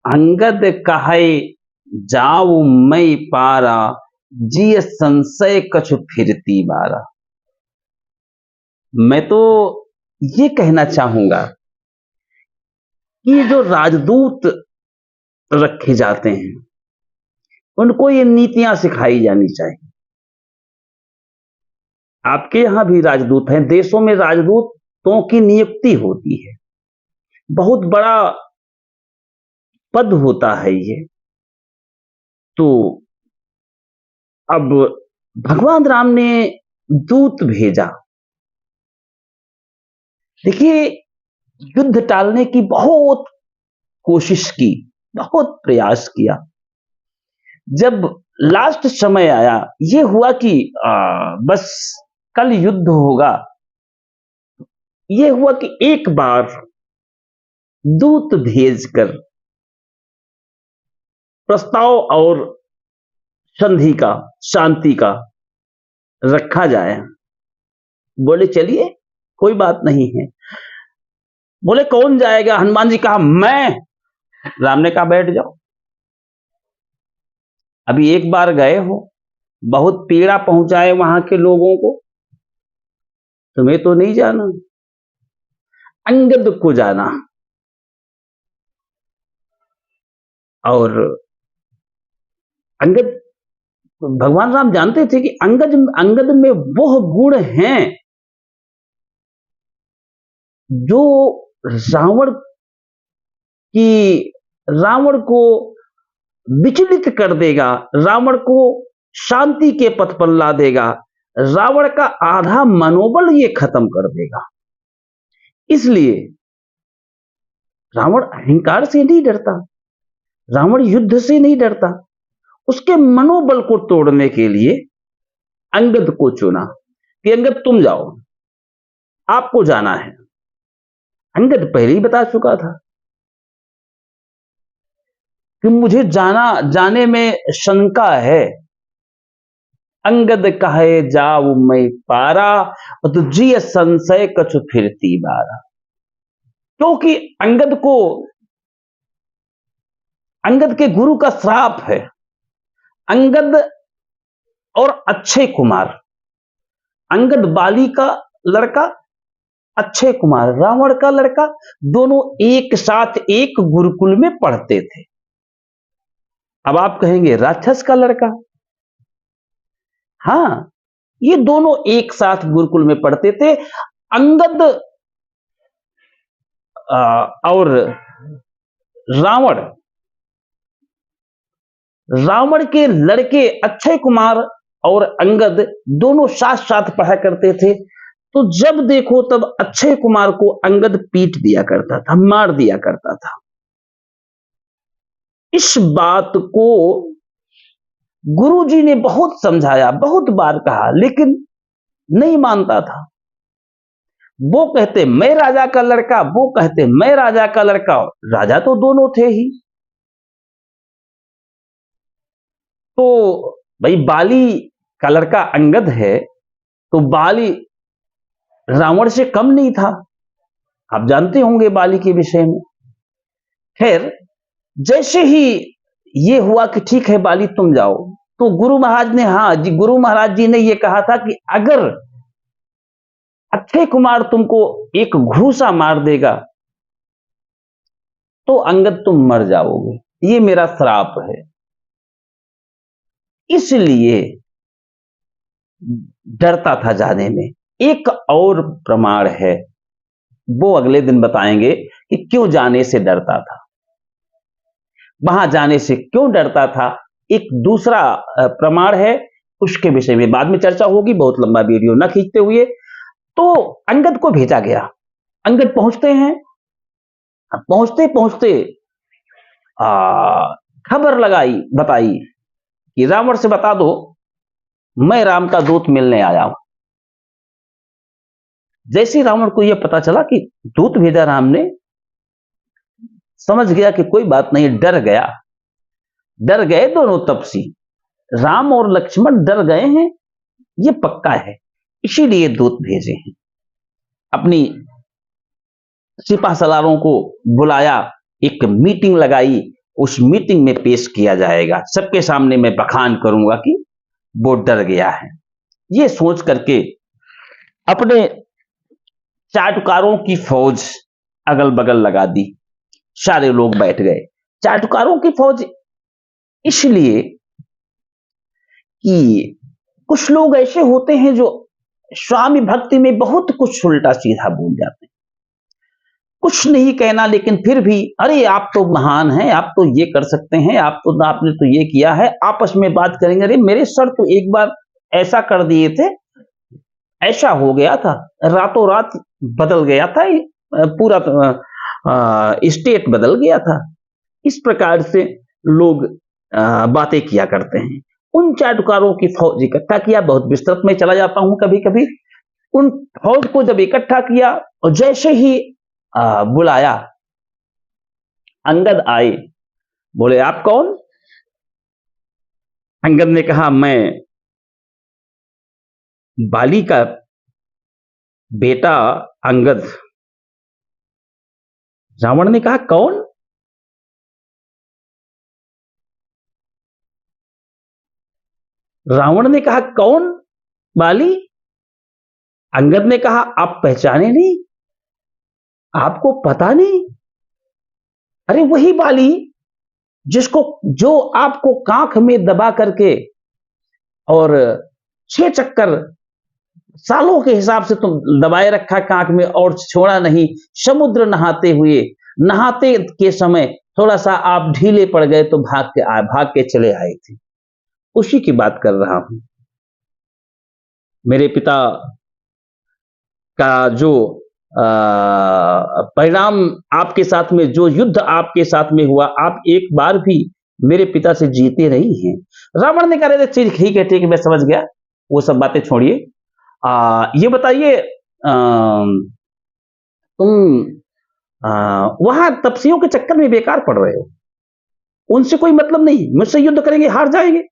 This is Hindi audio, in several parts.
अंगद कहे जाऊ मैं पारा, जिय संशय कछु फिरती बारा। मैं तो ये कहना चाहूंगा कि जो राजदूत रखे जाते हैं उनको ये नीतियां सिखाई जानी चाहिए। आपके यहां भी राजदूत हैं, देशों में राजदूतों की नियुक्ति होती है, बहुत बड़ा पद होता है ये। तो अब भगवान राम ने दूत भेजा। देखिए, युद्ध टालने की बहुत कोशिश की, बहुत प्रयास किया। जब लास्ट समय आया, ये हुआ कि बस कल युद्ध होगा, ये हुआ कि एक बार दूत भेजकर प्रस्ताव और संधि का, शांति का रखा जाए। बोले चलिए, कोई बात नहीं है। बोले कौन जाएगा? हनुमान जी कहा मैं। राम ने कहा बैठ जाओ। अभी एक बार गए हो, बहुत पीड़ा पहुंचाए वहां के लोगों को, तुम्हें तो नहीं जाना, अंगद को जाना। और अंगद, भगवान राम जानते थे कि अंगद में वो गुण हैं जो रावण को विचलित कर देगा, रावण को शांति के पथ पर ला देगा, रावण का आधा मनोबल ये खत्म कर देगा। इसलिए रावण अहंकार से नहीं डरता, रावण युद्ध से नहीं डरता। उसके मनोबल को तोड़ने के लिए अंगद को चुना कि अंगद तुम जाओ, आपको जाना है। अंगद पहले ही बता चुका था कि मुझे जाने में शंका है। अंगद कहे जाऊ मैं पारा, तो जिय संशय कछु फिरती बारा। क्योंकि अंगद के गुरु का श्राप है। अंगद और अक्षय कुमार, अंगद बाली का लड़का, अक्षय कुमार रावण का लड़का, दोनों एक साथ एक गुरुकुल में पढ़ते थे। अब आप कहेंगे राक्षस का लड़का? हाँ, ये दोनों एक साथ गुरुकुल में पढ़ते थे। अंगद और रावण के लड़के अक्षय कुमार और अंगद दोनों साथ साथ पढ़ा करते थे। तो जब देखो तब अक्षय कुमार को अंगद पीट दिया करता था, मार दिया करता था। इस बात को गुरुजी ने बहुत समझाया, बहुत बार कहा, लेकिन नहीं मानता था। वो कहते मैं राजा का लड़का, वो कहते मैं राजा का लड़का। राजा तो दोनों थे ही। तो भाई बाली का लड़का अंगद है, तो बाली रावण से कम नहीं था। आप जानते होंगे बाली के विषय में। खैर, जैसे ही ये हुआ कि ठीक है बाली तुम जाओ, तो गुरु महाराज जी ने ये कहा था कि अगर अक्षय कुमार तुमको एक घूसा मार देगा तो अंगद तुम मर जाओगे, ये मेरा श्राप है। इसलिए डरता था जाने में। एक और प्रमाण है, वो अगले दिन बताएंगे कि क्यों जाने से डरता था, वहां जाने से क्यों डरता था। एक दूसरा प्रमाण है, उसके विषय में बाद में चर्चा होगी, बहुत लंबा वीडियो न खींचते हुए। तो अंगद को भेजा गया। अंगद पहुंचते हैं, पहुंचते पहुंचते खबर बताई कि रावण से बता दो मैं राम का दूत मिलने आया हूं। जैसे रावण को यह पता चला कि दूत भेजा राम ने, समझ गया कि कोई बात नहीं, डर गए दोनों तपसी। राम और लक्ष्मण डर गए हैं, ये पक्का है, इसीलिए दूत भेजे हैं। अपनी सिपा सलारों को बुलाया, एक मीटिंग लगाई उस मीटिंग में पेश किया जाएगा, सबके सामने मैं बखान करूंगा कि वो डर गया है। ये सोच करके अपने चाटुकारों की फौज अगल बगल लगा दी, सारे लोग बैठ गए। चाटुकारों की फौज इसलिए कि कुछ लोग ऐसे होते हैं जो स्वामी भक्ति में बहुत कुछ उल्टा सीधा बोल जाते हैं, कुछ नहीं कहना लेकिन फिर भी अरे आप तो महान हैं, आप तो ये कर सकते हैं, आपने तो ये किया है, आपस में बात करेंगे, अरे मेरे सर तो एक बार ऐसा कर दिए थे, ऐसा हो गया था, रातों रात बदल गया था, पूरा स्टेट बदल गया था। इस प्रकार से लोग बातें किया करते हैं। उन चाटुकारों की फौज इकट्ठा किया, बहुत विस्तृत में चला जाता हूं कभी कभी। उन फौज को जब इकट्ठा किया और जैसे ही बुलाया, अंगद आए, बोले आप कौन? अंगद ने कहा मैं बाली का बेटा अंगद। रावण ने कहा कौन? रावण ने कहा कौन बाली? अंगद ने कहा आप पहचाने नहीं, आपको पता नहीं? अरे वही बाली जो आपको कांख में दबा करके और 6 चक्कर सालों के हिसाब से तुम दबाए रखा कांख में और छोड़ा नहीं। समुद्र नहाते के समय थोड़ा सा आप ढीले पड़ गए तो भाग के चले आए थे, उसी की बात कर रहा हूं। मेरे पिता का जो परिणाम आपके साथ में, जो युद्ध आपके साथ में हुआ, आप एक बार भी मेरे पिता से जीते नहीं हैं। रावण ने कहा ठीक है मैं समझ गया, वो सब बातें छोड़िए। ये बताइए तुम वहां तपस्वियों के चक्कर में बेकार पड़ रहे हो, उनसे कोई मतलब नहीं, मुझसे युद्ध करेंगे हार जाएंगे।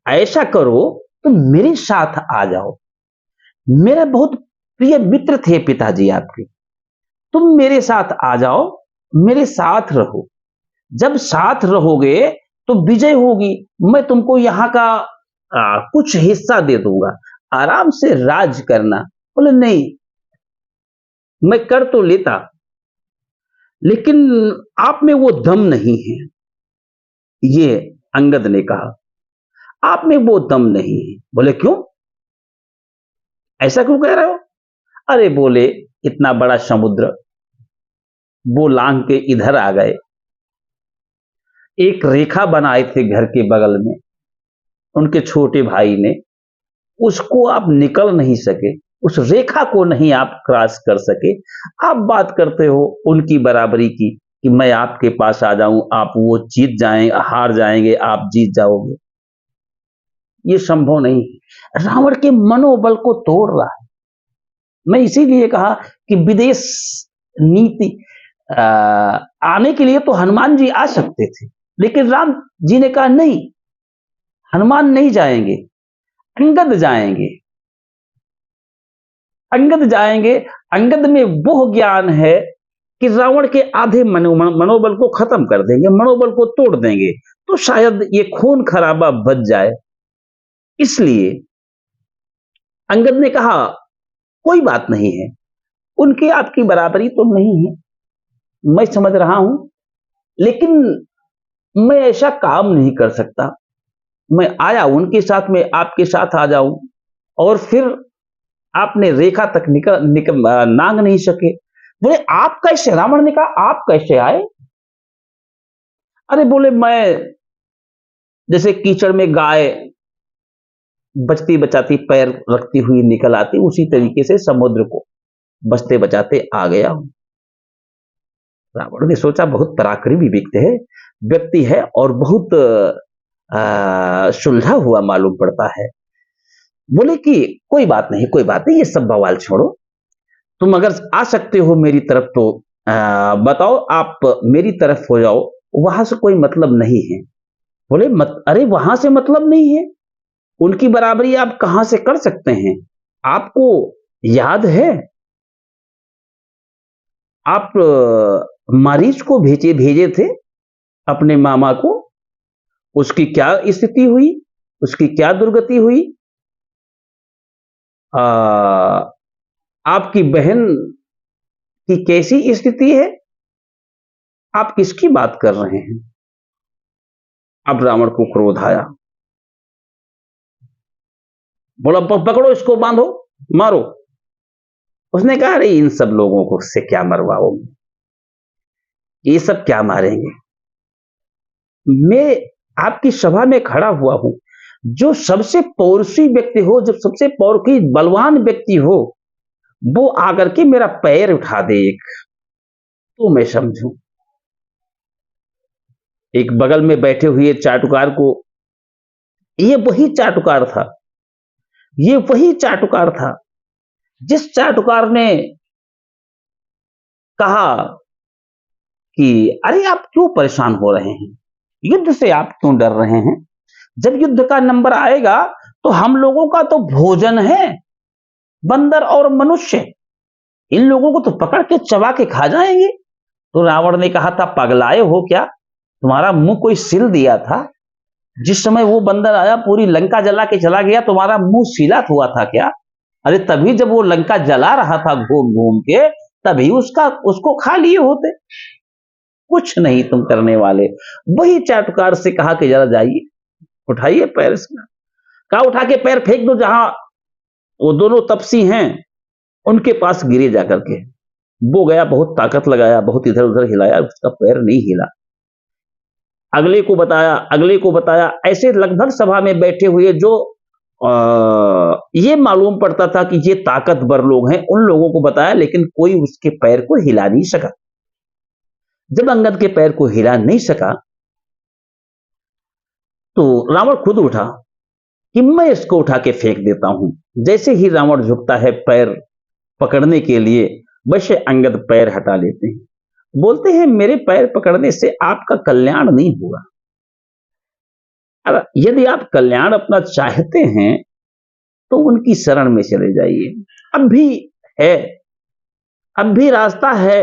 ऐसा करो तुम मेरे साथ आ जाओ, मेरा बहुत प्रिय मित्र थे पिताजी आपके, तुम मेरे साथ आ जाओ, मेरे साथ रहो, जब साथ रहोगे तो विजय होगी, मैं तुमको यहाँ का कुछ हिस्सा दे दूंगा, आराम से राज करना। बोले नहीं, मैं कर तो लेता लेकिन आप में वो दम नहीं है। ये अंगद ने कहा आप में वो दम नहीं है। बोले क्यों, ऐसा क्यों कह रहे हो? अरे बोले इतना बड़ा समुद्र, वो लांघ के इधर आ गए, एक रेखा बनाए थे घर के बगल में, उनके छोटे भाई ने, उसको आप निकल नहीं सके, उस रेखा को नहीं आप क्रॉस कर सके, आप बात करते हो उनकी बराबरी की कि मैं आपके पास आ जाऊं, आप वो जीत जाएं, हार जाएंगे, आप जीत जाओगे। ये संभव नहीं है। रावण के मनोबल को तोड़ रहा है। मैं इसीलिए कहा कि विदेश नीति आने के लिए तो हनुमान जी आ सकते थे, लेकिन राम जी ने कहा नहीं, हनुमान नहीं जाएंगे, अंगद जाएंगे। अंगद जाएंगे, अंगद में वो ज्ञान है कि रावण के आधे मनोबल को खत्म कर देंगे, मनोबल को तोड़ देंगे, तो शायद ये खून खराबा बच जाए। इसलिए अंगद ने कहा कोई बात नहीं है, उनकी आपकी बराबरी तो नहीं है, मैं समझ रहा हूं, लेकिन मैं ऐसा काम नहीं कर सकता, मैं आया उनके साथ में आपके साथ आ जाऊं और फिर आपने रेखा तक नांग नहीं सके। बोले आप कैसे? रावण ने कहा आप कैसे आए? अरे बोले मैं जैसे कीचड़ में गाय बचती बचाती पैर रखती हुई निकल आती, उसी तरीके से समुद्र को बचते बचाते आ गया हूं। रावण ने सोचा बहुत पराक्रमी व्यक्ति है और बहुत सुलझा हुआ मालूम पड़ता है। बोले कि कोई बात नहीं, ये सब बवाल छोड़ो, तुम अगर आ सकते हो मेरी तरफ तो बताओ, आप मेरी तरफ हो जाओ, वहां से कोई मतलब नहीं है। बोले अरे वहां से मतलब नहीं है, उनकी बराबरी आप कहां से कर सकते हैं? आपको याद है आप मारीच को भेजे थे, अपने मामा को, उसकी क्या स्थिति हुई, उसकी क्या दुर्गति हुई। आपकी बहन की कैसी स्थिति है, आप किसकी बात कर रहे हैं। अब रावण को क्रोध आया, बोला पकड़ो इसको, बांधो, मारो। उसने कहा अरे इन सब लोगों को से क्या मरवाओगे, ये सब क्या मारेंगे। मैं आपकी सभा में खड़ा हुआ हूं, जो सबसे पौरुषी व्यक्ति हो, जो सबसे पौरुषी बलवान व्यक्ति हो, वो आकर के मेरा पैर उठा दे एक, तो मैं समझूं। एक बगल में बैठे हुए चाटुकार को, ये वही चाटुकार था, ये वही चाटुकार था जिस चाटुकार ने कहा कि अरे आप क्यों परेशान हो रहे हैं, युद्ध से आप क्यों डर रहे हैं, जब युद्ध का नंबर आएगा तो हम लोगों का तो भोजन है, बंदर और मनुष्य, इन लोगों को तो पकड़ के चबा के खा जाएंगे। तो रावण ने कहा था पगलाए हो क्या, तुम्हारा मुंह कोई सिल दिया था, जिस समय वो बंदर आया पूरी लंका जला के चला गया, तुम्हारा मुंह सिला हुआ था क्या। अरे तभी जब वो लंका जला रहा था घूम घूम के, तभी उसको खा लिए होते। कुछ नहीं तुम करने वाले। वही चाटुकार से कहा कि जरा जाइए, उठाइए पैर इसका, कहा उठा के पैर फेंक दो जहां वो दोनों तपसी हैं उनके पास गिरे जाकर के। वो गया, बहुत ताकत लगाया, बहुत इधर उधर हिलाया, उसका पैर नहीं हिला। अगले को बताया, अगले को बताया, ऐसे लगभग सभा में बैठे हुए जो ये मालूम पड़ता था कि ये ताकतवर लोग हैं, उन लोगों को बताया, लेकिन कोई उसके पैर को हिला नहीं सका। जब अंगद के पैर को हिला नहीं सका तो रावण खुद उठा कि मैं इसको उठा के फेंक देता हूं। जैसे ही रावण झुकता है पैर पकड़ने के लिए, वैसे अंगद पैर हटा लेते हैं, बोलते हैं मेरे पैर पकड़ने से आपका कल्याण नहीं हुआ। अब यदि आप कल्याण अपना चाहते हैं तो उनकी शरण में चले जाइए, अब भी है, अब भी रास्ता है,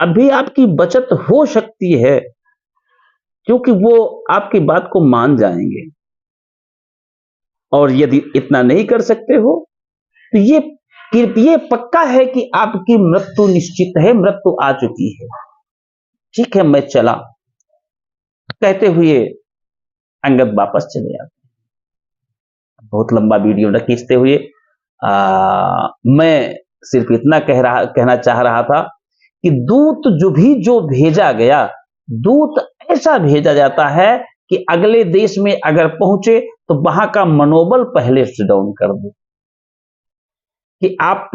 अब भी आपकी बचत हो सकती है, क्योंकि वो आपकी बात को मान जाएंगे। और यदि इतना नहीं कर सकते हो तो ये पक्का है कि आपकी मृत्यु निश्चित है, मृत्यु आ चुकी है। ठीक है मैं चला, कहते हुए अंगद वापस चले आते। बहुत लंबा वीडियो न खींचते हुए मैं सिर्फ इतना कहना चाह रहा था कि दूत जो भेजा गया, दूत ऐसा भेजा जाता है कि अगले देश में अगर पहुंचे तो वहां का मनोबल पहले से डाउन कर दे कि आप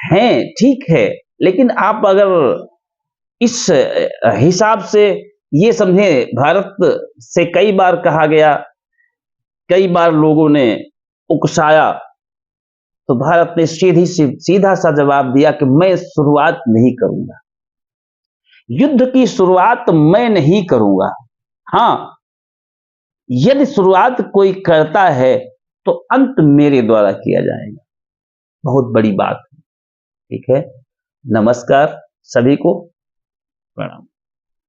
हैं ठीक है, लेकिन आप अगर इस हिसाब से ये समझे, भारत से कई बार कहा गया, कई बार लोगों ने उकसाया, तो भारत ने सीधा सा जवाब दिया कि मैं शुरुआत नहीं करूंगा, युद्ध की शुरुआत मैं नहीं करूंगा। हां, यदि शुरुआत कोई करता है तो अंत मेरे द्वारा किया जाएगा। बहुत बड़ी बात है। ठीक है, नमस्कार सभी को, प्रणाम।